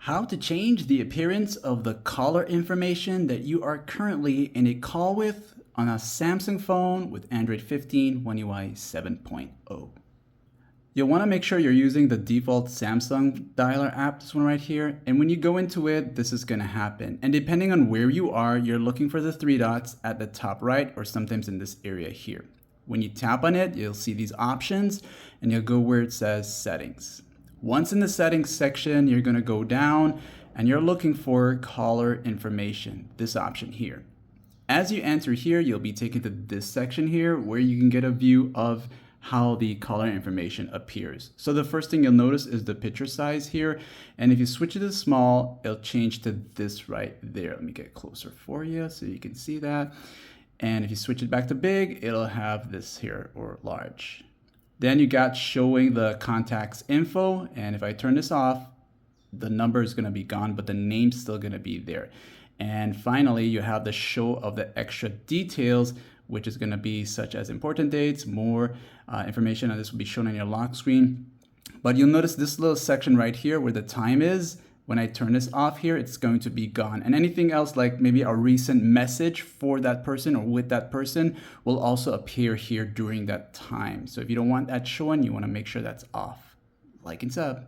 How to change the appearance of the caller information that you are currently in a call with on a Samsung phone with Android 15 One UI 7.0. You'll want to make sure you're using the default Samsung dialer app, this one right here. And when you go into it, this is going to happen. And depending on where you are, you're looking for the three dots at the top right or sometimes in this area here. When you tap on it, you'll see these options and you'll go where it says settings. Once in the settings section, you're going to go down and you're looking for caller information, this option here. As you enter here, you'll be taken to this section here where you can get a view of how the caller information appears. So the first thing you'll notice is the picture size here. And if you switch it to small, it'll change to this right there. Let me get closer for you so you can see that. And if you switch it back to big, it'll have this here, or large. Then you got showing the contacts info. And if I turn this off, the number is going to be gone, but the name's still going to be there. And finally, you have the show of the extra details, which is going to be such as important dates, more information, and this will be shown on your lock screen. But you'll notice this little section right here where the time is. When I turn this off here, it's going to be gone. And anything else like maybe a recent message for that person or with that person will also appear here during that time. So if you don't want that showing, you want to make sure that's off. Like and sub.